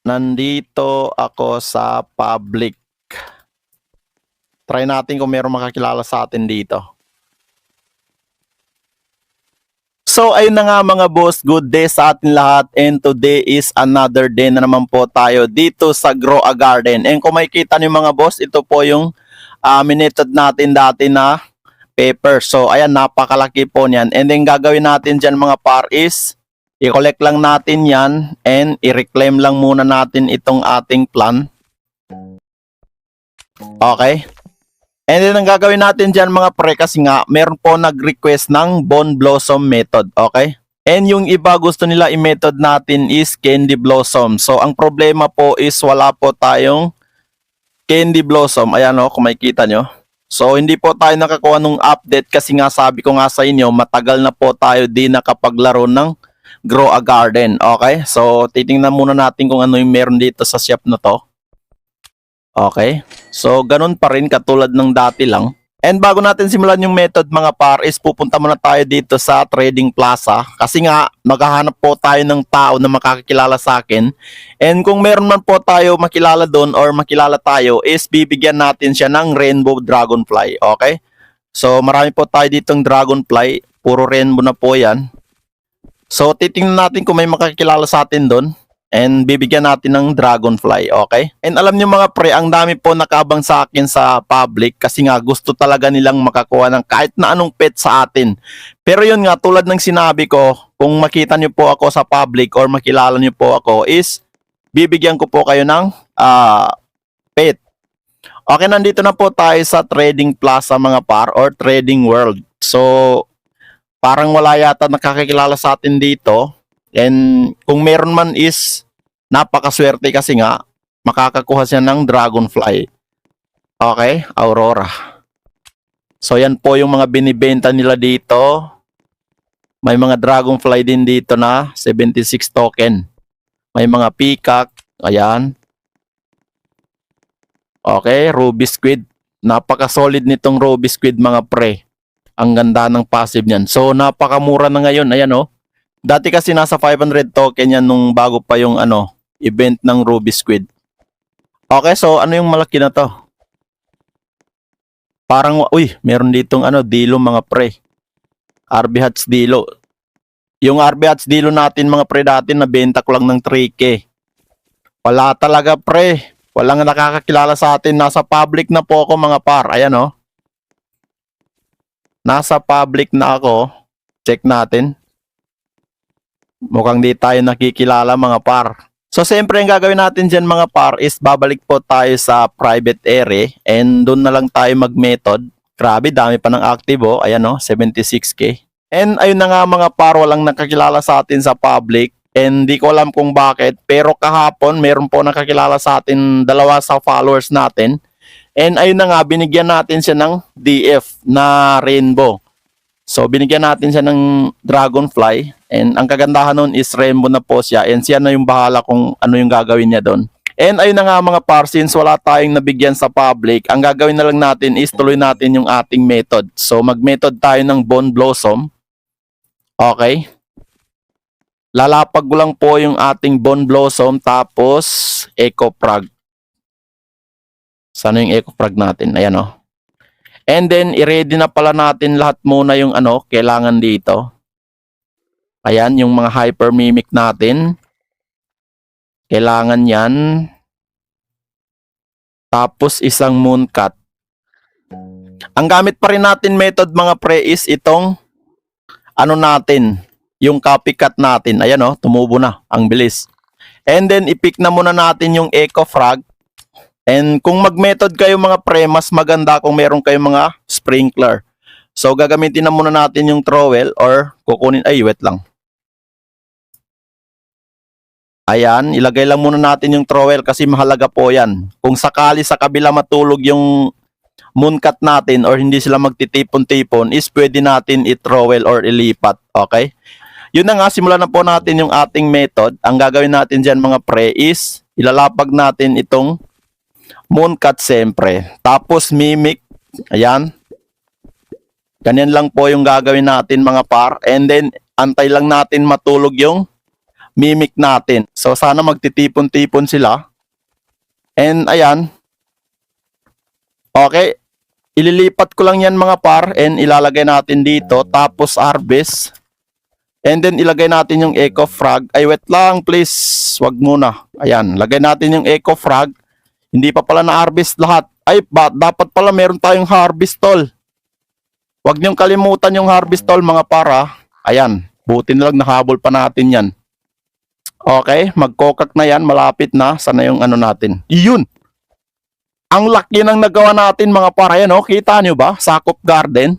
Nandito ako sa public. Try natin kung meron makakilala sa atin dito. So ayun na nga mga boss, good day sa atin lahat, and today is another day na naman po tayo dito sa Grow a Garden. And kung makikita niyo mga boss, ito po yung minetod natin dati na paper. So ayan, napakalaki po niyan. And then gagawin natin dyan mga par is i-collect lang natin yan and i-reclaim lang muna natin itong ating plant. Okay? And then ang gagawin natin dyan mga pre, kasi nga meron po nag-request ng Bone Blossom method. Okay? And yung iba gusto nila i-method natin is Candy Blossom. So ang problema po is wala po tayong Candy Blossom. Ayan o, kung makikita nyo. So hindi po tayo nakakuha ng update kasi nga sabi ko nga sa inyo, matagal na po tayo di nakapaglaro ng Grow a Garden. Okay? So titingnan muna natin kung ano yung meron dito sa shop na to. Okay? So ganun pa rin katulad ng dati lang. And bago natin simulan yung method mga par is pupunta muna tayo dito sa Trading Plaza kasi nga maghahanap po tayo ng tao na makakakilala sa akin. And kung meron man po tayo makilala doon or makilala tayo is bibigyan natin siya ng Rainbow Dragonfly. Okay? So marami po tayo ditong Dragonfly. Puro rainbow na po yan. So titingnan natin kung may makakilala sa atin doon. And bibigyan natin ng Dragonfly, okay? And alam niyo mga pre, ang dami po nakabang sa akin sa public kasi nga gusto talaga nilang makakuha ng kahit na anong pet sa atin. Pero yun nga, tulad ng sinabi ko, kung makita niyo po ako sa public or makilala niyo po ako is bibigyan ko po kayo ng pet. Okay, nandito na po tayo sa Trading Plaza mga par or Trading World. So, parang wala yata nakakakilala sa atin dito. And kung meron man is napakaswerte kasi nga makakakuha siya ng Dragonfly. Okay, Aurora. So yan po yung mga binibenta nila dito. May mga Dragonfly din dito na 76 token. May mga Peacock, ayan. Okay, Ruby Squid. Napaka-solid nitong Ruby Squid mga pre. Ang ganda ng passive niyan. So napakamura na ngayon, ayan oh. Dati kasi nasa 500 token yan nung bago pa yung event ng Ruby Squid. Okay, so ano yung malaki na to? Parang, uy, meron ditong dilo mga pre. RB Hats dilo. Yung RB Hats dilo natin mga pre dati, nabenta ko lang ng 3K. Wala talaga pre. Walang nakakakilala sa atin. Nasa public na po ako mga par. Ayan oh. Nasa public na ako. Check natin. Mukhang di tayo nakikilala mga par. So siyempre ang gagawin natin dyan mga par is babalik po tayo sa private area and doon na lang tayo mag-method. Grabe, dami pa ng active oh. Ayan oh, 76k. And ayun na nga mga par, walang nakakilala sa atin sa public. And di ko alam kung bakit. Pero kahapon meron po nakakilala sa atin, dalawa sa followers natin. And ayun na nga, binigyan natin siya ng DF na rainbow. So binigyan natin siya ng Dragonfly and ang kagandahan nun is rainbow na po siya and siya na yung bahala kung ano yung gagawin niya doon. And ayun na nga mga par, since wala tayong nabigyan sa public, ang gagawin na lang natin is tuloy natin yung ating method. So mag-method tayo ng Bone Blossom. Okay. Lalapag ko lang po yung ating Bone Blossom tapos Echo Frog. Sana yung Echo Frog natin? Ayan o. And then, i-ready na pala natin lahat muna yung kailangan dito. Ayan, yung mga hyper mimic natin. Kailangan yan. Tapos, isang mooncut. Ang gamit pa rin natin method mga pre is itong natin, yung copycat natin. Ayan o, tumubo na. Ang bilis. And then, i-pick na muna natin yung Echo Frog. And kung mag-method kayo mga pre, mas maganda kung meron kayong mga sprinkler. So gagamitin na muna natin yung trowel or kukunin, wait lang. Ayan, ilagay lang muna natin yung trowel kasi mahalaga po yan. Kung sakali sa kabila matulog yung mooncut natin or hindi sila magtitipon-tipon, is pwede natin i-trowel or ilipat. Okay? Yun na nga, simulan na po natin yung ating method. Ang gagawin natin dyan mga pre is ilalapag natin itong mooncut siyempre. Tapos mimic. Ayan. Ganyan lang po yung gagawin natin mga par. And then antay lang natin matulog yung mimic natin. So sana magtitipon-tipon sila. And ayan. Okay. Ililipat ko lang yan mga par and ilalagay natin dito. Tapos harvest. And then ilagay natin yung eco frog. Ay wait lang please. Wag muna. Ayan. Lagay natin yung eco frog. Hindi pa pala na-harvest lahat. Ay dapat pala meron tayong harvest tool. Wag niyong kalimutan yung harvest tool mga para. Ayan. Buti na lang nahabol pa natin yan. Okay. Magkokak na yan. Malapit na. Sana yung ano natin. Iyon. Ang laki ng nagawa natin mga para yan, oh. Kita nyo ba? Sakop garden.